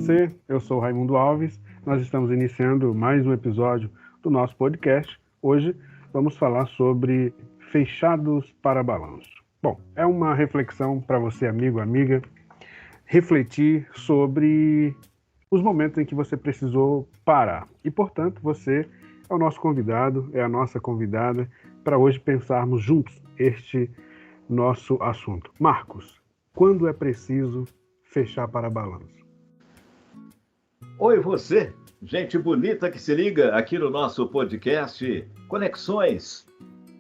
você? Eu sou Raimundo Alves. Nós estamos iniciando mais um episódio do nosso podcast. Hoje vamos falar sobre fechados para balanço. Bom, é uma reflexão para você, amigo, amiga, refletir sobre os momentos em que você precisou parar. E, portanto, você é o nosso convidado, é a nossa convidada para hoje pensarmos juntos este nosso assunto. Marcos, quando é preciso fechar para balanço? Oi, você, gente bonita que se liga aqui no nosso podcast Conexões,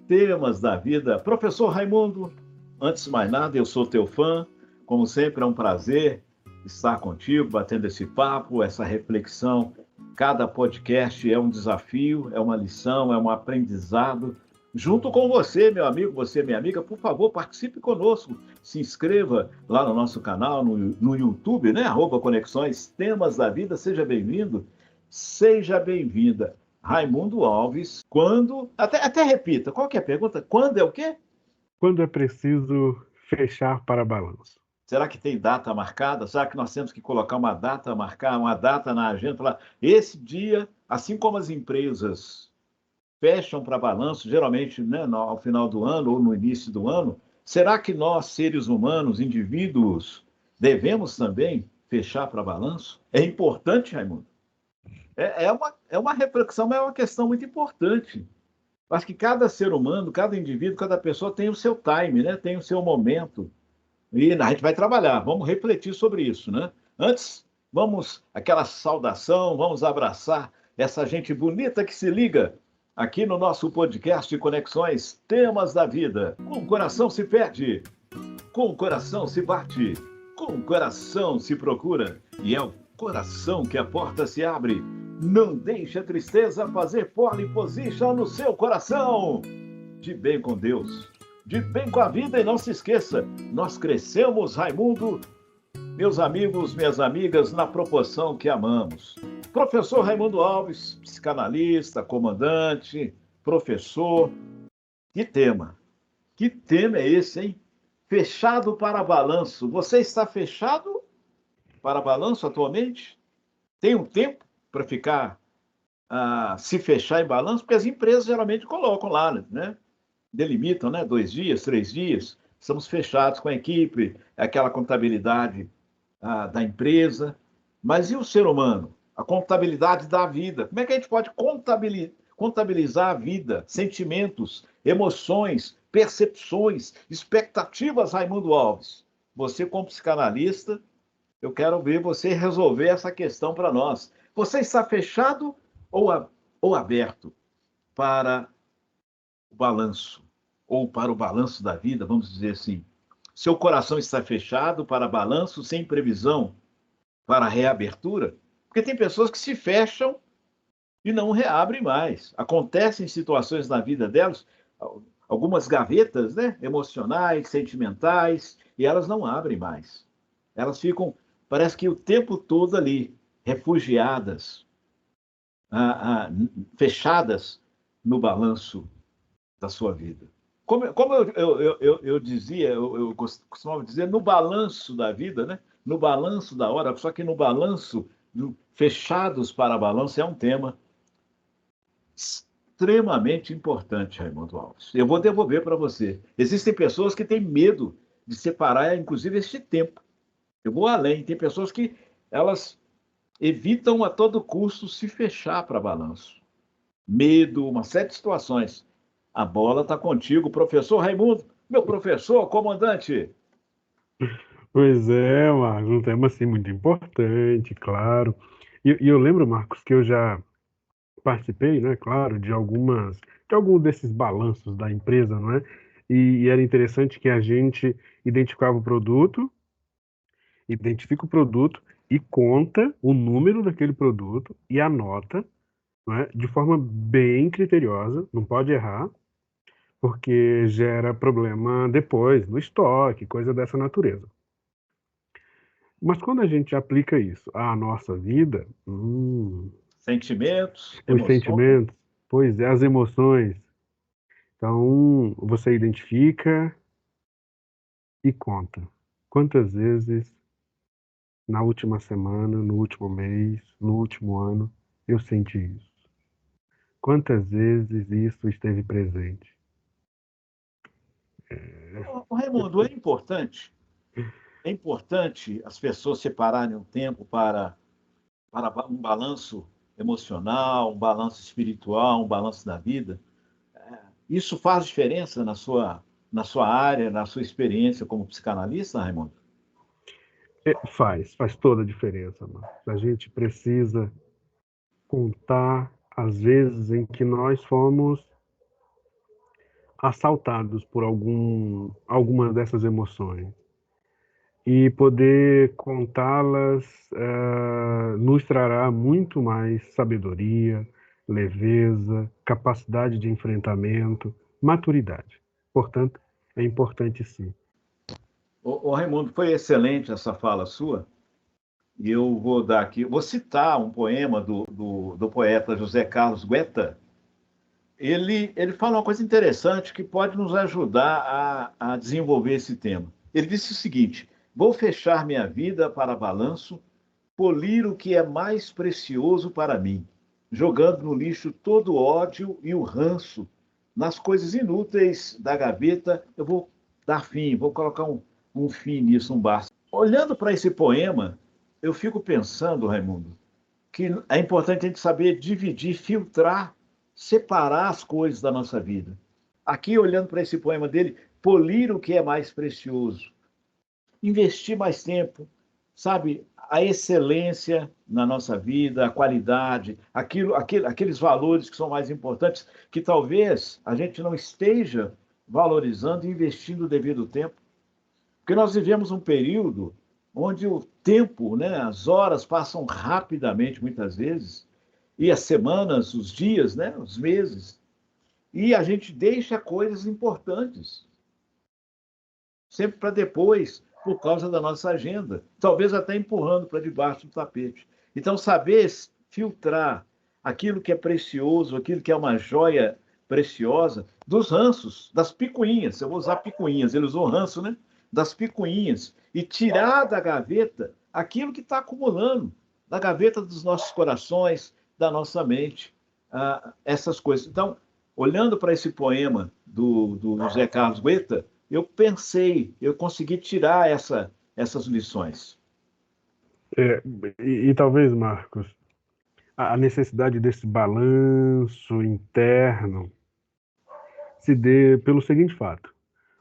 Temas da Vida. Professor Raimundo, antes de mais nada, eu sou teu fã. Como sempre, é um prazer estar contigo, batendo esse papo, essa reflexão. Cada podcast é um desafio, é uma lição, é um aprendizado. Junto com você, meu amigo, você, minha amiga, por favor, participe conosco. Se inscreva lá no nosso canal, no YouTube, né? @Conexões Temas da Vida. Seja bem-vindo, seja bem-vinda. Raimundo Alves, quando... Até repita, qual que é a pergunta? Quando é o quê? Quando é preciso fechar para balanço? Será que tem data marcada? Será que nós temos que colocar uma data marcada, uma data na agenda? Falar, esse dia, assim como as empresas fecham para balanço, geralmente, né, ao final do ano ou no início do ano, será que nós, seres humanos, indivíduos, devemos também fechar para balanço? É importante, Raimundo? É uma reflexão, mas é uma questão muito importante. Acho que cada ser humano, cada indivíduo, cada pessoa tem o seu time, né? Tem o seu momento. E a gente vai trabalhar, vamos refletir sobre isso, né? Antes, vamos aquela saudação, vamos abraçar essa gente bonita que se liga aqui no nosso podcast Conexões Temas da Vida. Com o coração se perde, com o coração se bate, com o coração se procura. E é o coração que a porta se abre. Não deixe a tristeza fazer pole position no seu coração. De bem com Deus, de bem com a vida. E não se esqueça, nós crescemos, Raimundo, meus amigos, minhas amigas, na proporção que amamos. Professor Raimundo Alves, psicanalista, comandante, professor. Que tema? Que tema é esse, hein? Fechado para balanço. Você está fechado para balanço atualmente? Tem um tempo para ficar, se fechar em balanço? Porque as empresas geralmente colocam lá, né? Delimitam, né? 2 dias, 3 dias. Estamos fechados com a equipe, aquela contabilidade da empresa. Mas e o ser humano? A contabilidade da vida. Como é que a gente pode contabilizar a vida, sentimentos, emoções, percepções, expectativas, Raimundo Alves? Você, como psicanalista, eu quero ver você resolver essa questão para nós. Você está fechado ou aberto para o balanço, ou para o balanço da vida, vamos dizer assim? Seu coração está fechado para balanço sem previsão para reabertura? Porque tem pessoas que se fecham e não reabrem mais. Acontecem situações na vida delas, algumas gavetas, né, emocionais, sentimentais, e elas não abrem mais. Elas ficam, parece que o tempo todo ali, refugiadas, fechadas no balanço da sua vida. Como eu dizia, eu costumava dizer, no balanço da vida, né? No balanço da hora, só que no balanço, fechados para balanço, é um tema extremamente importante, Raimundo Alves. Eu vou devolver para você. Existem pessoas que têm medo de separar, inclusive, este tempo. Eu vou além. Tem pessoas que elas evitam a todo custo se fechar para balanço. Medo, uma série de situações. A bola está contigo, professor Raimundo, meu professor, comandante. Pois é, Marcos, um tema assim muito importante, claro. E eu lembro, Marcos, que eu já participei, né, claro, de algum desses balanços da empresa, não é? E era interessante que a gente identificava o produto, identifica o produto e conta o número daquele produto e anota, não é? De forma bem criteriosa, não pode errar, porque gera problema depois no estoque, coisa dessa natureza. Mas quando a gente aplica isso à nossa vida, Sentimentos, os emoções. sentimentos, pois é, as emoções. Então, você identifica e conta. Quantas vezes na última semana, no último mês, no último ano, eu senti isso. Quantas vezes isso esteve presente? Raimundo, é importante as pessoas separarem um tempo para um balanço emocional, um balanço espiritual, um balanço da vida. Isso faz diferença na sua área, na sua experiência como psicanalista, Raimundo? Faz toda a diferença, Marcos. A gente precisa contar as vezes em que nós fomos assaltados por alguma dessas emoções e poder contá-las nos trará muito mais sabedoria, leveza, capacidade de enfrentamento, maturidade. Portanto, é importante sim. Raimundo, foi excelente essa fala sua. E eu vou citar um poema do poeta José Carlos Guetta. Ele fala uma coisa interessante que pode nos ajudar a desenvolver esse tema. Ele disse o seguinte: vou fechar minha vida para balanço, polir o que é mais precioso para mim, jogando no lixo todo o ódio e o ranço. Nas coisas inúteis da gaveta, eu vou dar fim, vou colocar um fim nisso, um basta. Olhando para esse poema, eu fico pensando, Raimundo, que é importante a gente saber dividir, filtrar, separar as coisas da nossa vida. Aqui, olhando para esse poema dele, polir o que é mais precioso, investir mais tempo, sabe, a excelência na nossa vida, a qualidade, aqueles valores que são mais importantes, que talvez a gente não esteja valorizando e investindo o devido tempo. Porque nós vivemos um período onde o tempo, né, as horas passam rapidamente muitas vezes, e as semanas, os dias, né, os meses, e a gente deixa coisas importantes sempre para depois, por causa da nossa agenda, talvez até empurrando para debaixo do tapete. Então, saber filtrar aquilo que é precioso, aquilo que é uma joia preciosa, dos ranços, das picuinhas. Eu vou usar picuinhas, ele usou ranço, né? Das picuinhas, e tirar da gaveta aquilo que está acumulando, da gaveta dos nossos corações, da nossa mente, essas coisas. Então, olhando para esse poema do José Carlos Guetta, eu consegui tirar essas lições. É, e talvez, Marcos, a necessidade desse balanço interno se dê pelo seguinte fato.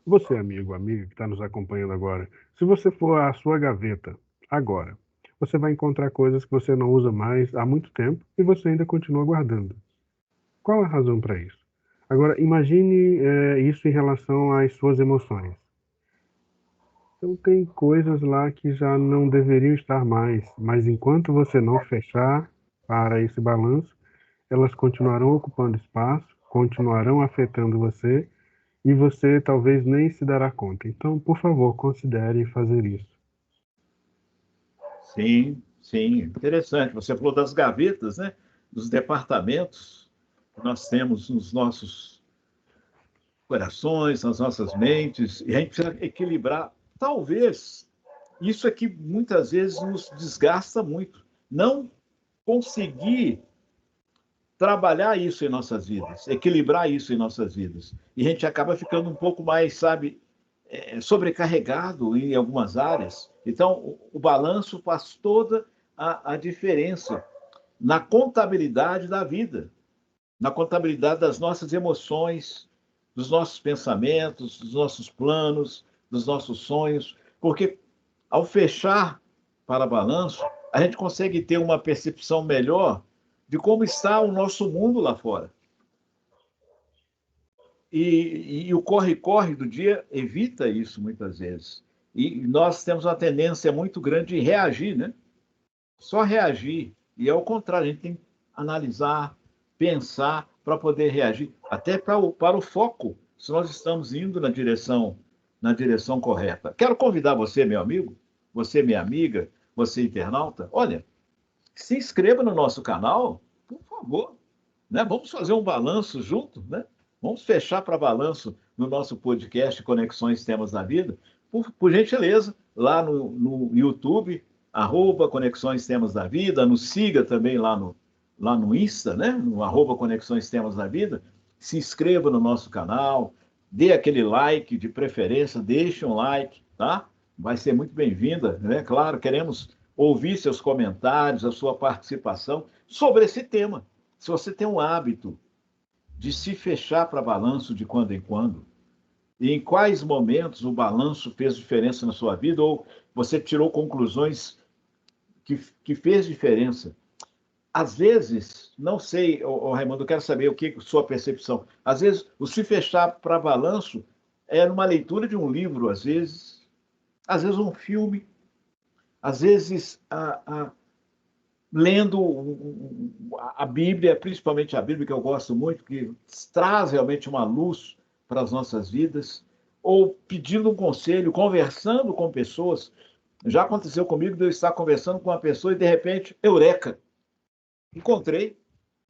Você, amigo, amiga que está nos acompanhando agora, se você for à sua gaveta agora, você vai encontrar coisas que você não usa mais há muito tempo e você ainda continua guardando. Qual a razão para isso? Agora, imagine isso em relação às suas emoções. Então, tem coisas lá que já não deveriam estar mais, mas enquanto você não fechar para esse balanço, elas continuarão ocupando espaço, continuarão afetando você e você talvez nem se dará conta. Então, por favor, considere fazer isso. Sim, sim, interessante. Você falou das gavetas, né? Dos departamentos que nós temos nos nossos corações, nas nossas mentes, e a gente precisa equilibrar. Talvez isso é que muitas vezes nos desgasta muito. Não conseguir trabalhar isso em nossas vidas, equilibrar isso em nossas vidas. E a gente acaba ficando um pouco mais, sabe, sobrecarregado em algumas áreas. Então, o balanço faz toda a diferença na contabilidade da vida, na contabilidade das nossas emoções, dos nossos pensamentos, dos nossos planos, dos nossos sonhos, porque ao fechar para balanço, a gente consegue ter uma percepção melhor de como está o nosso mundo lá fora. E o corre-corre do dia evita isso muitas vezes. E nós temos uma tendência muito grande de reagir, né? Só reagir. E é o contrário, a gente tem que analisar, pensar para poder reagir, até para o foco, se nós estamos indo na direção correta. Quero convidar você, meu amigo, você, minha amiga, você, internauta, olha, se inscreva no nosso canal, por favor. Né? Vamos fazer um balanço junto, né? Vamos fechar para balanço no nosso podcast Conexões Temas da Vida. Por gentileza, lá no YouTube, @Conexões Temas da Vida, nos siga também lá no Insta, né? No @Conexões Temas da Vida. Se inscreva no nosso canal, dê aquele like, de preferência, deixe um like, tá? Vai ser muito bem-vinda, né? Claro, queremos ouvir seus comentários, a sua participação sobre esse tema. Se você tem um hábito de se fechar para balanço de quando em quando, e em quais momentos o balanço fez diferença na sua vida, ou você tirou conclusões que fez diferença. Às vezes, não sei, Raimundo, eu quero saber o que sua percepção. Às vezes, o se fechar para balanço é numa leitura de um livro, às vezes um filme, às vezes lendo a Bíblia, principalmente a Bíblia, que eu gosto muito, que traz realmente uma luz para as nossas vidas, ou pedindo um conselho, conversando com pessoas. Já aconteceu comigo de eu estar conversando com uma pessoa e, de repente, eureka! Encontrei,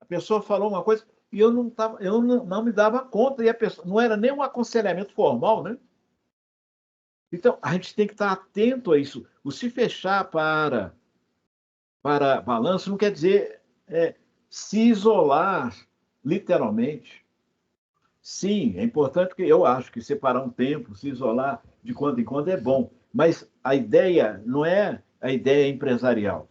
a pessoa falou uma coisa e eu não me dava conta, e a pessoa não era nem um aconselhamento formal, né? Então, a gente tem que estar atento a isso. O se fechar para balanço não quer dizer se isolar, literalmente. Sim, é importante, que eu acho que separar um tempo, se isolar de quando em quando é bom, mas a ideia não é a ideia empresarial,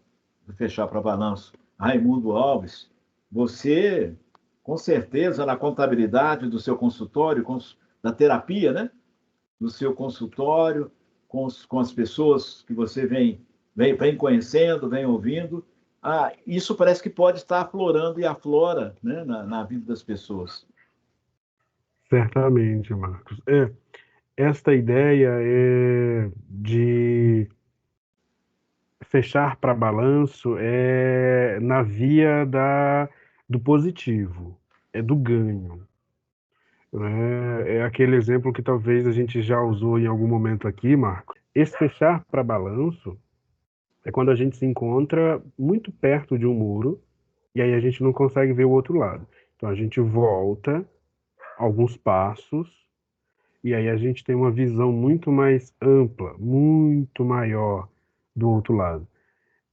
de fechar para balanço. Raimundo Alves, você, com certeza, na contabilidade do seu consultório, da terapia, né? Do seu consultório, com as pessoas que você vem conhecendo, vem ouvindo, isso parece que pode estar aflorando e aflora, né, na vida das pessoas. Certamente, Marcos. Esta ideia de fechar para balanço na via do positivo, do ganho. Né? É aquele exemplo que talvez a gente já usou em algum momento aqui, Marcos. Esse fechar para balanço é quando a gente se encontra muito perto de um muro e aí a gente não consegue ver o outro lado. Então a gente volta alguns passos e aí a gente tem uma visão muito mais ampla, muito maior do outro lado.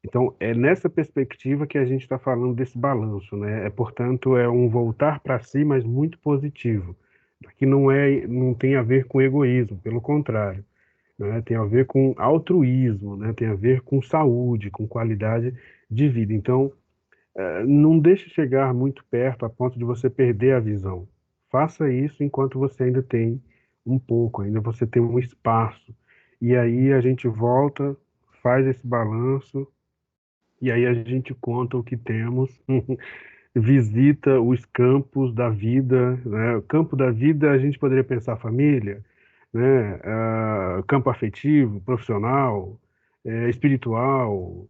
Então, é nessa perspectiva que a gente está falando desse balanço, né? Portanto, é um voltar para si, mas muito positivo. Que não tem a ver com egoísmo, pelo contrário, né? Tem a ver com altruísmo, né? Tem a ver com saúde, com qualidade de vida. Então, não deixe chegar muito perto a ponto de você perder a visão. Faça isso enquanto você ainda tem um pouco, ainda você tem um espaço. E aí a gente volta, faz esse balanço, e aí a gente conta o que temos, visita os campos da vida, né? O campo da vida a gente poderia pensar família, né? Campo afetivo, profissional, espiritual,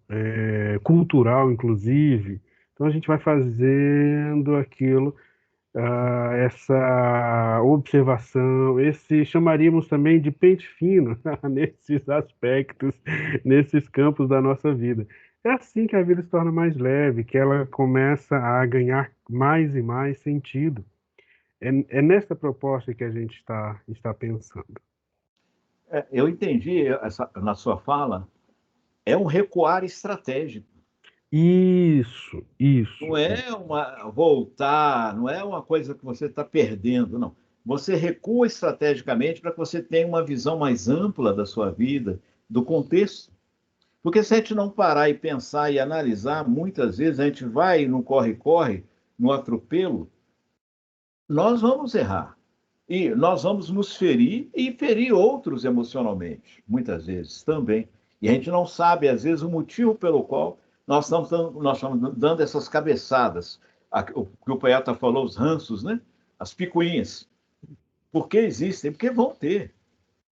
cultural, inclusive. Então a gente vai fazendo aquilo, essa observação, chamaríamos também de pente fino nesses aspectos, nesses campos da nossa vida. É assim que a vida se torna mais leve, que ela começa a ganhar mais e mais sentido. É nessa proposta que a gente está pensando. Eu entendi na sua fala, é um recuar estratégico. Isso, Não isso. é voltar, não é uma coisa que você está perdendo, não. Você recua estrategicamente para que você tenha uma visão mais ampla da sua vida, do contexto. Porque se a gente não parar e pensar e analisar, muitas vezes a gente vai no corre-corre, no atropelo, nós vamos errar. E nós vamos nos ferir e ferir outros emocionalmente, muitas vezes também. E a gente não sabe, às vezes, o motivo pelo qual nós estamos dando essas cabeçadas. O que o poeta falou, os ranços, né? As picuinhas. Por que existem? Porque vão ter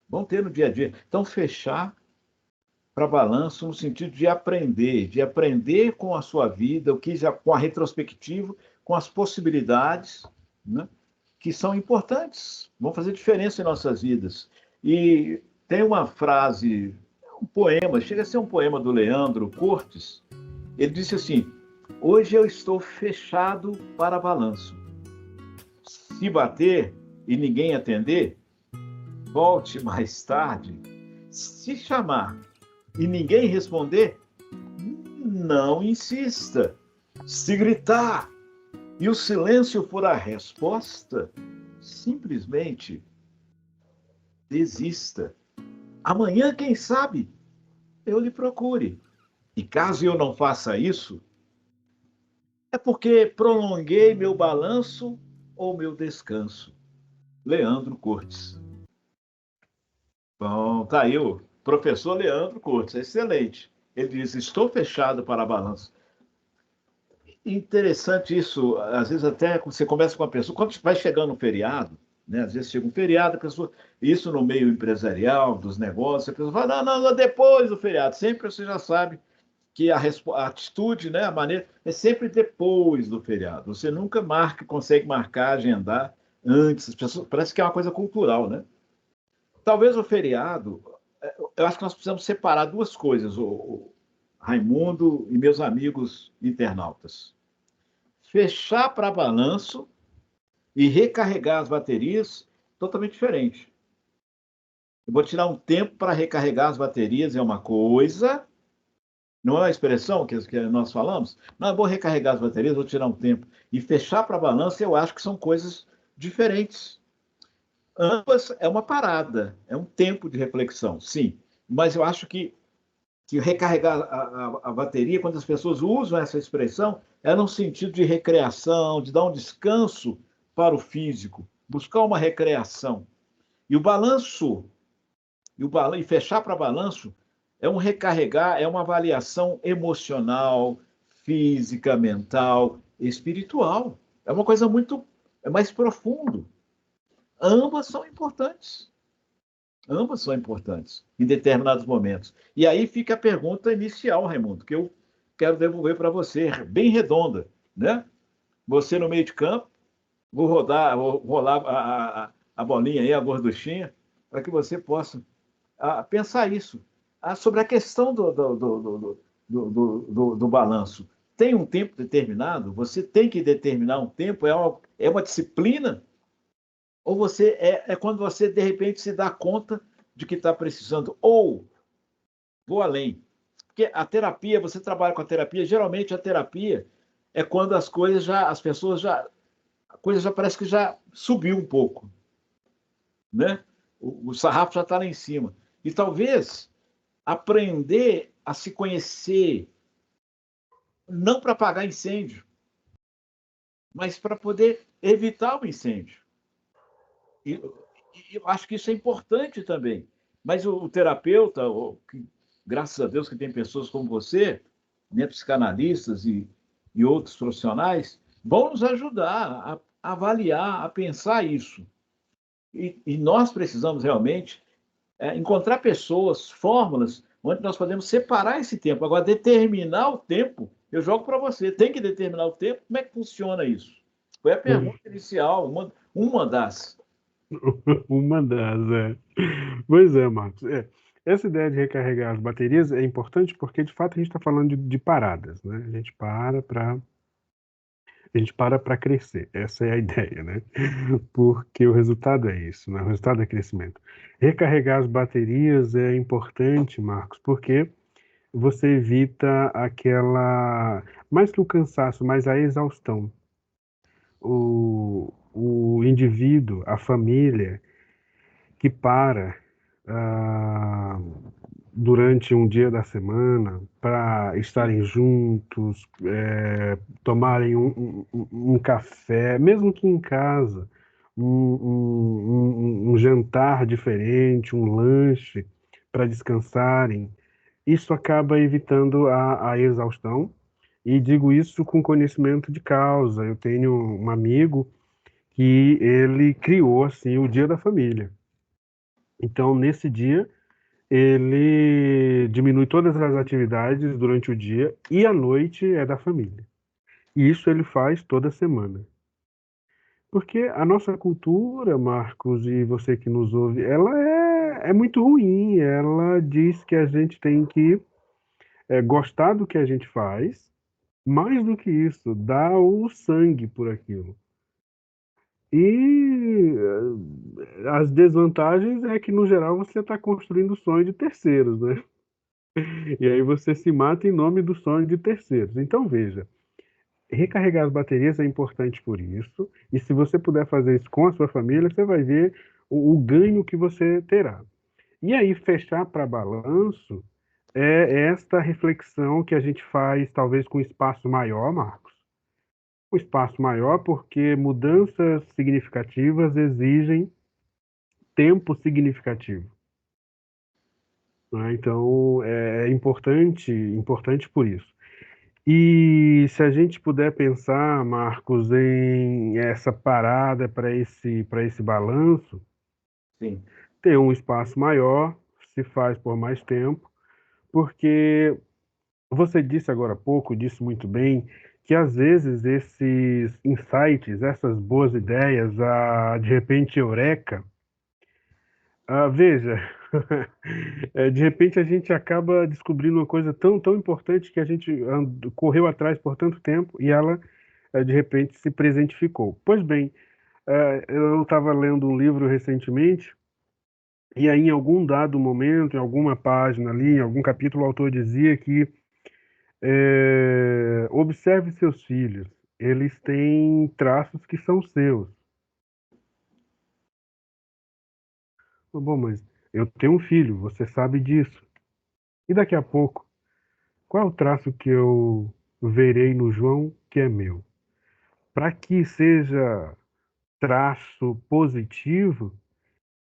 no dia a dia. Então, fechar para balanço no sentido de aprender com a sua vida, com a retrospectiva, com as possibilidades, né? Que são importantes, vão fazer diferença em nossas vidas. E tem uma frase, um poema, chega a ser um poema do Leandro Cortes. Ele disse assim: hoje eu estou fechado para balanço. Se bater e ninguém atender, volte mais tarde. Se chamar e ninguém responder, não insista. Se gritar e o silêncio for a resposta, simplesmente desista. Amanhã, quem sabe, eu lhe procure. E caso eu não faça isso, é porque prolonguei meu balanço ou meu descanso. Leandro Cortes. Bom, tá aí o professor Leandro Cortes, excelente. Ele diz: estou fechado para balanço. Interessante isso, às vezes até você conversa com a pessoa, quando vai chegando um feriado, né? Às vezes chega um feriado, a pessoa, isso no meio empresarial, dos negócios, a pessoa fala, não, não, não, depois do feriado. Sempre você já sabe que a atitude, né, a maneira, é sempre depois do feriado. Você nunca marca, consegue marcar, agendar antes. As pessoas, parece que é uma coisa cultural, né? Talvez o feriado, eu acho que nós precisamos separar duas coisas, o Raimundo e meus amigos internautas. Fechar para balanço e recarregar as baterias, totalmente diferente. Eu vou tirar um tempo para recarregar as baterias, é uma coisa, não é a expressão que nós falamos? Não, eu vou recarregar as baterias, vou tirar um tempo. E fechar para balanço, eu acho que são coisas diferentes. Ambas é uma parada, é um tempo de reflexão, sim. Mas eu acho que recarregar a bateria, quando as pessoas usam essa expressão, é no sentido de recreação, de dar um descanso para o físico, buscar uma recreação. E o balanço, e fechar para balanço, é um recarregar, é uma avaliação emocional, física, mental, espiritual. É uma coisa muito é mais profundo. Ambas são importantes. Ambas são importantes em determinados momentos. E aí fica a pergunta inicial, Raimundo, que eu quero devolver para você, bem redonda, né? Você no meio de campo, vou rolar a bolinha aí, a gorduchinha, para que você possa pensar isso. Sobre a questão do balanço. Tem um tempo determinado? Você tem que determinar um tempo? É uma disciplina? Ou você é quando você, de repente, se dá conta de que está precisando? Ou, vou além, porque a terapia, você trabalha com a terapia, geralmente a terapia é quando as pessoas já, a coisa já parece que já subiu um pouco, né? O sarrafo já está lá em cima. E talvez aprender a se conhecer, não para apagar incêndio, mas para poder evitar o incêndio. E eu acho que isso é importante também. Mas o terapeuta, graças a Deus que tem pessoas como você, né, psicanalistas e outros profissionais, vão nos ajudar a avaliar, a pensar isso. E nós precisamos realmente encontrar pessoas, fórmulas, onde nós podemos separar esse tempo. Agora, determinar o tempo, eu jogo para você. Tem que determinar o tempo? Como é que funciona isso? Foi a pergunta inicial, uma das. Uma das, é. Pois é, Marcos. Essa ideia de recarregar as baterias é importante porque, de fato, a gente está falando de paradas, né? A gente para para crescer. Essa é a ideia, né? Porque o resultado é isso, né? O resultado é crescimento. Recarregar as baterias é importante, Marcos, porque você evita mais que o cansaço, mas a exaustão. O indivíduo, a família que para ah, durante um dia da semana para estarem juntos, tomarem um café, mesmo que em casa, um jantar diferente, um lanche para descansarem, isso acaba evitando a exaustão. E digo isso com conhecimento de causa. Eu tenho um amigo que ele criou assim o Dia da Família. Então, nesse dia, ele diminui todas as atividades durante o dia e à noite é da família. E isso ele faz toda semana. Porque a nossa cultura, Marcos, e você que nos ouve, ela é muito ruim. Ela diz que a gente tem que gostar do que a gente faz, mais do que isso, dar o sangue por aquilo. E as desvantagens é que, no geral, você está construindo o sonho de terceiros, né? E aí você se mata em nome do sonho de terceiros. Então, veja, recarregar as baterias é importante por isso, e se você puder fazer isso com a sua família, você vai ver o ganho que você terá. E aí, fechar para balanço é esta reflexão que a gente faz, talvez com espaço maior, Marcos. Um espaço maior, porque mudanças significativas exigem tempo significativo, né? Então, é importante por isso. E se a gente puder pensar, Marcos, em essa parada para esse balanço, Sim, ter um espaço maior, se faz por mais tempo, porque você disse agora há pouco, disse muito bem, que às vezes esses insights, essas boas ideias, de repente eureka, veja, de repente a gente acaba descobrindo uma coisa tão, tão importante que a gente correu atrás por tanto tempo e ela, de repente, se presentificou. Pois bem, eu estava lendo um livro recentemente e aí em algum dado momento, em alguma página ali, em algum capítulo, o autor dizia que observe seus filhos, eles têm traços que são seus. Bom, mas eu tenho um filho, você sabe disso. E daqui a pouco, qual é o traço que eu verei no João que é meu? Para que seja traço positivo,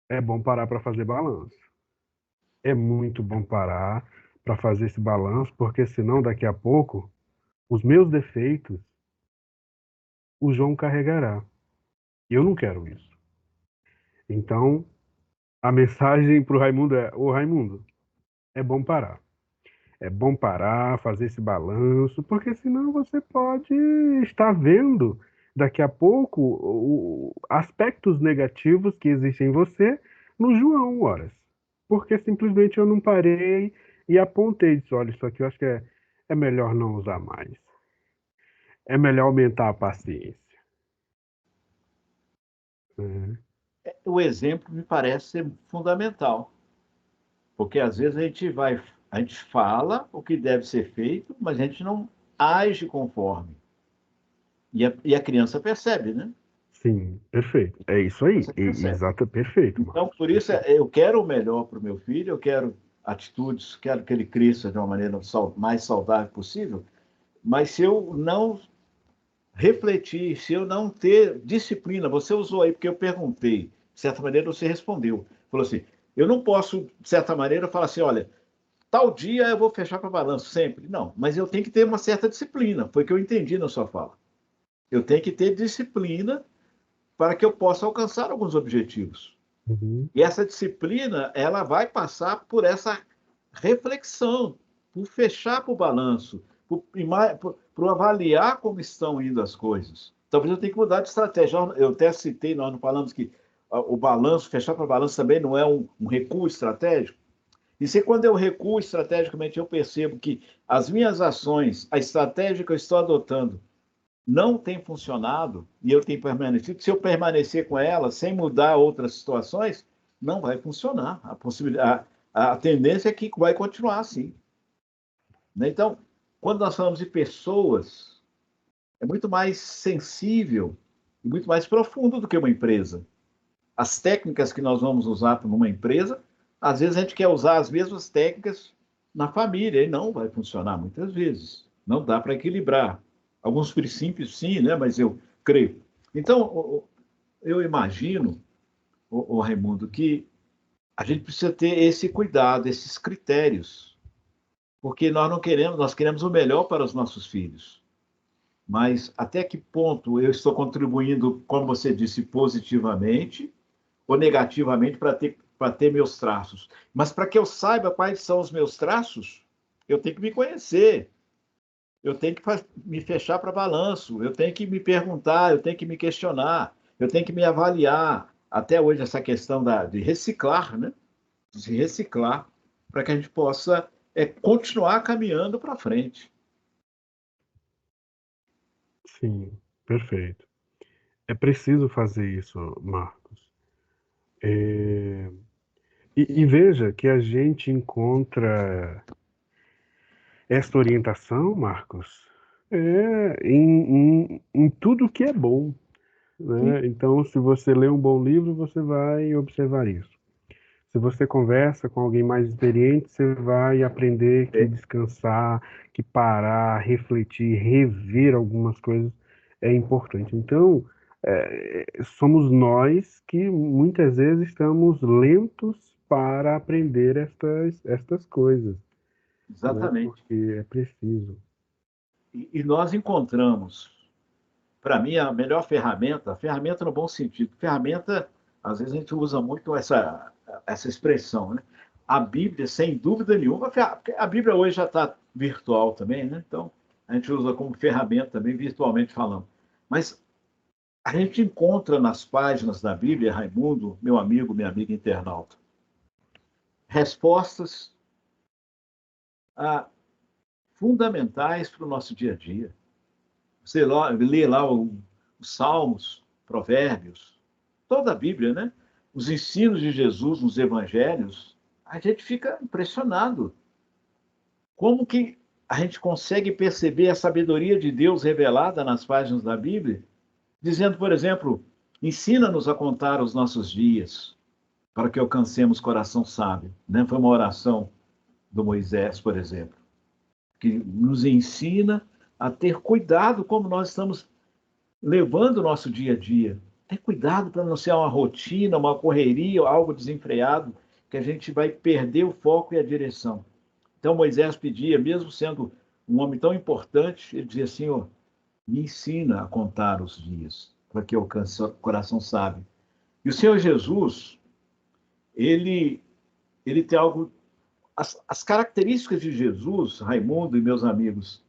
é bom parar para fazer balanço. É muito bom parar para fazer esse balanço, porque senão daqui a pouco os meus defeitos o João carregará. E eu não quero isso. Então, a mensagem para o Raimundo é: Ô Raimundo, é bom parar. É bom parar, fazer esse balanço, porque senão você pode estar vendo daqui a pouco aspectos negativos que existem em você no João, horas. Porque simplesmente eu não parei e apontei, disse, olha, isso aqui eu acho que é melhor não usar mais. É melhor aumentar a paciência, né? o exemplo me parece ser fundamental, porque às vezes a gente fala o que deve ser feito, mas a gente não age conforme. E a criança percebe, né? Sim, perfeito. É isso A aí. criança percebe. Exato, perfeito, Então, Marcos. por isso, Perfeito. eu quero o melhor para o meu filho, eu quero atitudes, quero que ele cresça de uma maneira mais saudável possível, mas se eu não refletir, se eu não ter disciplina, você usou aí, porque eu perguntei, de certa maneira você respondeu. Falou assim: eu não posso, de certa maneira, falar assim, olha, tal dia eu vou fechar para balanço sempre. Não, mas eu tenho que ter uma certa disciplina, foi o que eu entendi na sua fala. Eu tenho que ter disciplina para que eu possa alcançar alguns objetivos. Uhum. E essa disciplina, ela vai passar por essa reflexão, por fechar para o balanço, por avaliar como estão indo as coisas. Talvez eu tenha que mudar de estratégia. Eu até citei, nós não falamos que o balanço, fechar para o balanço também não é um recuo estratégico. E se quando eu recuo estrategicamente, eu percebo que as minhas ações, a estratégia que eu estou adotando, não tem funcionado e eu tenho permanecido, se eu permanecer com ela sem mudar outras situações, não vai funcionar. A tendência é que vai continuar assim. Né? Então, quando nós falamos de pessoas, é muito mais sensível e muito mais profundo do que uma empresa. As técnicas que nós vamos usar numa empresa, às vezes a gente quer usar as mesmas técnicas na família e não vai funcionar muitas vezes. Não dá para equilibrar. Alguns princípios sim, né? Mas eu creio. Então, eu imagino, o Raimundo, que a gente precisa ter esse cuidado, esses critérios, porque nós não queremos, nós queremos o melhor para os nossos filhos. Mas até que ponto eu estou contribuindo, como você disse, positivamente ou negativamente para ter meus traços. Mas para que eu saiba quais são os meus traços, eu tenho que me conhecer, eu tenho que me fechar para balanço, eu tenho que me perguntar, eu tenho que me questionar, eu tenho que me avaliar. Até hoje, essa questão de reciclar, né? De reciclar, para que a gente possa continuar caminhando para frente. Sim, perfeito. É preciso fazer isso, Marcos. E veja que a gente encontra. esta orientação, Marcos, em tudo que é bom, né? Então, se você lê um bom livro, você vai observar isso. Se você conversa com alguém mais experiente, você vai aprender que descansar, que parar, refletir, rever algumas coisas é importante. Então, somos nós que muitas vezes estamos lentos para aprender estas coisas, né? Exatamente. Porque é preciso. E nós encontramos, para mim, a melhor ferramenta no bom sentido. Ferramenta, às vezes a gente usa muito essa expressão, né? A Bíblia, sem dúvida nenhuma, porque a Bíblia hoje já está virtual também, né? Então, a gente usa como ferramenta também, virtualmente falando. Mas a gente encontra nas páginas da Bíblia, Raimundo, meu amigo, minha amiga internauta, respostas fundamentais para o nosso dia a dia. Você lê lá os Salmos, Provérbios, toda a Bíblia, né? Os ensinos de Jesus nos Evangelhos, a gente fica impressionado. Como que a gente consegue perceber a sabedoria de Deus revelada nas páginas da Bíblia, dizendo, por exemplo, ensina-nos a contar os nossos dias, para que alcancemos coração sábio. Né? Foi uma oração do Moisés, por exemplo, que nos ensina a ter cuidado como nós estamos levando o nosso dia a dia. Ter cuidado para não ser uma rotina, uma correria, algo desenfreado, que a gente vai perder o foco e a direção. Então Moisés pedia, mesmo sendo um homem tão importante, ele dizia assim, me ensina a contar os dias, para que eu alcance o coração sábio. E o Senhor Jesus, ele tem algo... As características de Jesus, Raimundo e meus amigos,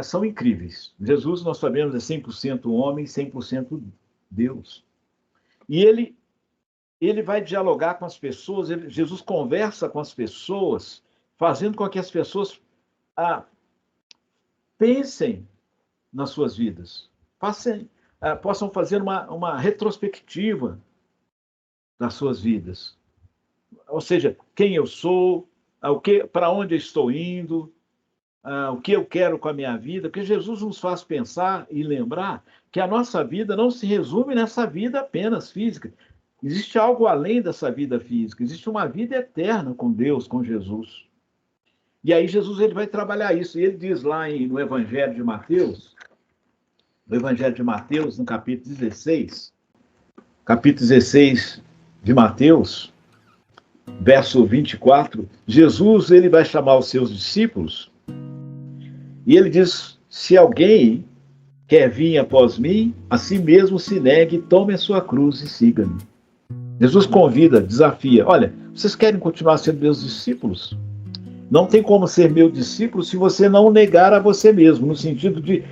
são incríveis. Jesus, nós sabemos, é 100% homem, 100% Deus. E ele vai dialogar com as pessoas, Jesus conversa com as pessoas, fazendo com que as pessoas pensem nas suas vidas, possam fazer uma retrospectiva das suas vidas. Ou seja, quem eu sou, para onde eu estou indo, o que eu quero com a minha vida, porque Jesus nos faz pensar e lembrar que a nossa vida não se resume nessa vida apenas física. Existe algo além dessa vida física, existe uma vida eterna com Deus, com Jesus. E aí Jesus ele vai trabalhar isso, e ele diz lá no Evangelho de Mateus, no capítulo 16 de Mateus, verso 24, Jesus ele vai chamar os seus discípulos e ele diz, se alguém quer vir após mim, a si mesmo se negue, tome a sua cruz e siga-me. Jesus convida, desafia, olha, vocês querem continuar sendo meus discípulos? Não tem como ser meu discípulo se você não negar a você mesmo, no sentido de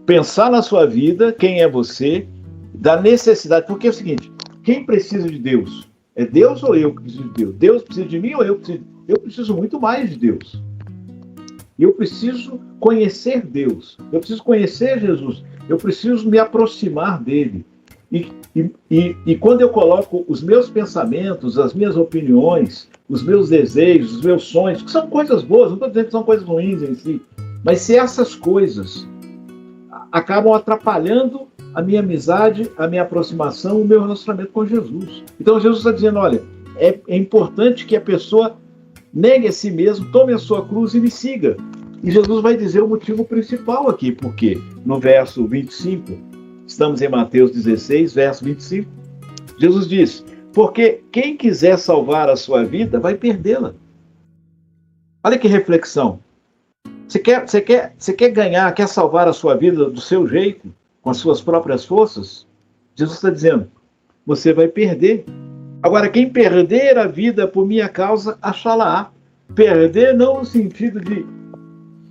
pensar na sua vida, quem é você, da necessidade, porque é o seguinte, quem precisa de Deus? É Deus ou eu que preciso de Deus? Deus precisa de mim ou eu preciso? Eu preciso muito mais de Deus. Eu preciso conhecer Deus. Eu preciso conhecer Jesus. Eu preciso me aproximar dele. E quando eu coloco os meus pensamentos, as minhas opiniões, os meus desejos, os meus sonhos, que são coisas boas, não estou dizendo que são coisas ruins em si, mas se essas coisas acabam atrapalhando a minha amizade, a minha aproximação, o meu relacionamento com Jesus. Então Jesus está dizendo, olha, é importante que a pessoa negue a si mesmo, tome a sua cruz e me siga. E Jesus vai dizer o motivo principal aqui, porque no verso 25, estamos em Mateus 16, verso 25, Jesus diz, porque quem quiser salvar a sua vida, vai perdê-la. Olha que reflexão. Você quer ganhar, quer salvar a sua vida do seu jeito, com as suas próprias forças? Jesus está dizendo, você vai perder. Agora, quem perder a vida por minha causa, achá-la-á. Perder não no sentido de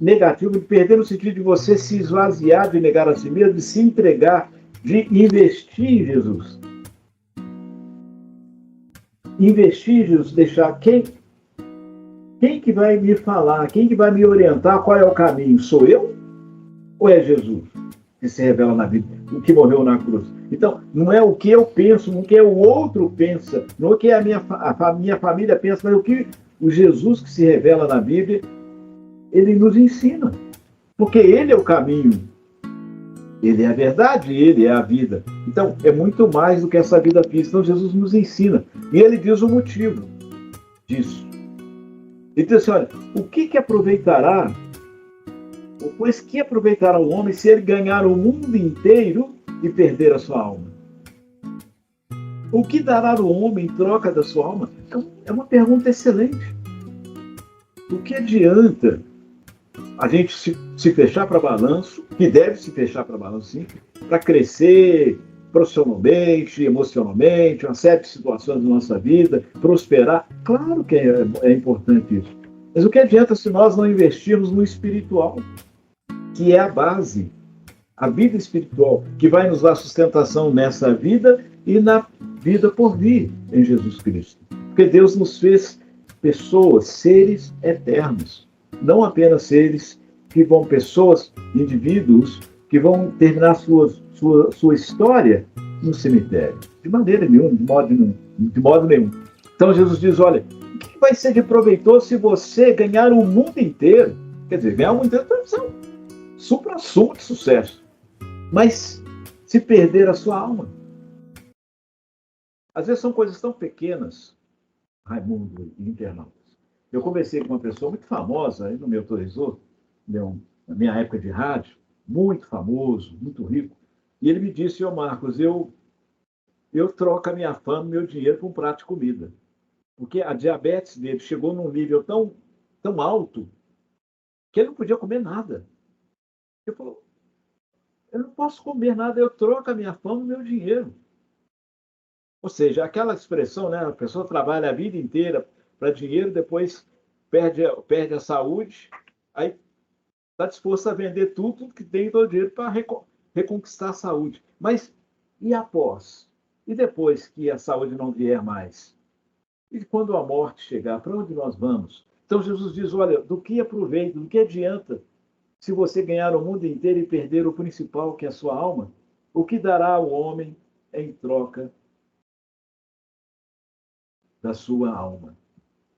negativo, de perder no sentido de você se esvaziar, de negar a si mesmo, de se entregar, de investir em Jesus. Investir em Jesus, deixar quem que vai me falar, quem que vai me orientar qual é o caminho? Sou eu ou é Jesus que se revela na vida, o que morreu na cruz? Então, não é o que eu penso, não é o que o outro pensa, não é o que a minha família pensa, mas o que o Jesus que se revela na Bíblia ele nos ensina. Porque ele é o caminho, ele é a verdade, ele é a vida. Então, é muito mais do que essa vida física. Então, Jesus nos ensina. E ele diz o motivo disso. Ele diz assim, olha, o que aproveitará, pois que aproveitará o homem se ele ganhar o mundo inteiro e perder a sua alma? O que dará o homem em troca da sua alma? Então, é uma pergunta excelente. O que adianta a gente se fechar para balanço, que deve se fechar para balanço, sim, para crescer profissionalmente, emocionalmente, uma série de situações da nossa vida, prosperar? Claro que é importante isso. Mas o que adianta se nós não investirmos no espiritual, que é a base, a vida espiritual, que vai nos dar sustentação nessa vida e na vida por vir em Jesus Cristo. Porque Deus nos fez pessoas, seres eternos. Não apenas seres que vão, pessoas, indivíduos, que vão terminar sua história no cemitério. De maneira nenhuma, de modo nenhum. Então Jesus diz, olha, o que vai ser de proveitoso se você ganhar o mundo inteiro? Quer dizer, ganhar o mundo inteiro é um supra-sumo de sucesso. Mas se perder a sua alma. Às vezes são coisas tão pequenas, Raimundo e internautas. Eu conversei com uma pessoa muito famosa, ele não me autorizou, na minha época de rádio, muito famoso, muito rico, e ele me disse, Marcos, eu troco a minha fama, meu dinheiro por um prato de comida. Porque a diabetes dele chegou num nível tão alto que ele não podia comer nada. Ele falou, eu não posso comer nada, eu troco a minha fama e meu dinheiro. Ou seja, aquela expressão, né? A pessoa trabalha a vida inteira para dinheiro, depois perde a saúde, aí está disposto a vender tudo que tem todo o dinheiro para reconquistar a saúde. Mas e após? E depois que a saúde não vier mais? E quando a morte chegar, para onde nós vamos? Então Jesus diz, olha, do que aproveita, do que adianta se você ganhar o mundo inteiro e perder o principal, que é a sua alma? O que dará o homem em troca da sua alma?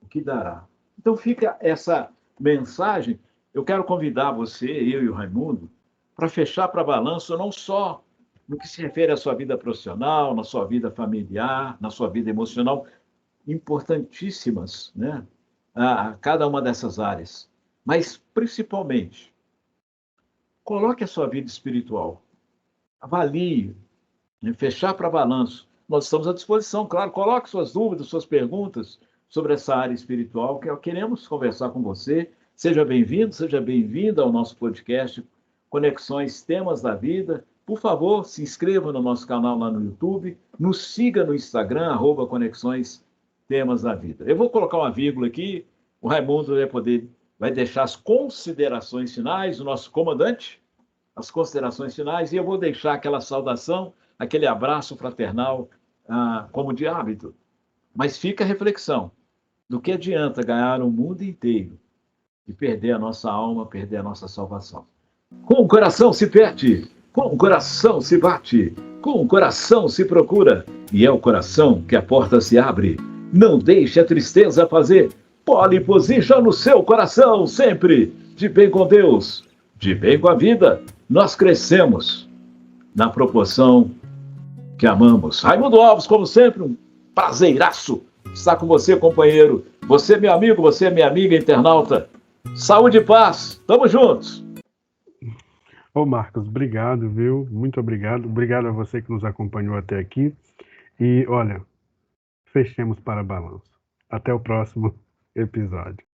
O que dará? Então fica essa mensagem. Eu quero convidar você, eu e o Raimundo, para fechar para balanço, não só no que se refere à sua vida profissional, na sua vida familiar, na sua vida emocional, importantíssimas, né? A cada uma dessas áreas. Mas, principalmente, coloque a sua vida espiritual. Avalie, né? Fechar para balanço. Nós estamos à disposição, claro. Coloque suas dúvidas, suas perguntas sobre essa área espiritual, que queremos conversar com você. Seja bem-vindo, seja bem-vinda ao nosso podcast Conexões Temas da Vida. Por favor, se inscreva no nosso canal lá no YouTube, nos siga no Instagram, @Conexões Temas da Vida. Eu vou colocar uma vírgula aqui, o Raimundo vai deixar as considerações finais, o nosso comandante, as considerações finais, e eu vou deixar aquela saudação, aquele abraço fraternal, como de hábito. Mas fica a reflexão, do que adianta ganhar o mundo inteiro e perder a nossa alma, perder a nossa salvação? Com o coração se perde, com o coração se bate, com o coração se procura, e é o coração que a porta se abre. Não deixe a tristeza fazer pole position no seu coração, sempre de bem com Deus, de bem com a vida. Nós crescemos na proporção que amamos. Raimundo Alves, como sempre, um prazeiraço estar com você, companheiro. Você, meu amigo, você, minha amiga internauta. Saúde e paz. Tamo juntos. Ô Marcos, obrigado, viu? Muito obrigado. Obrigado a você que nos acompanhou até aqui. E, olha, fechemos para balanço. Até o próximo episódio.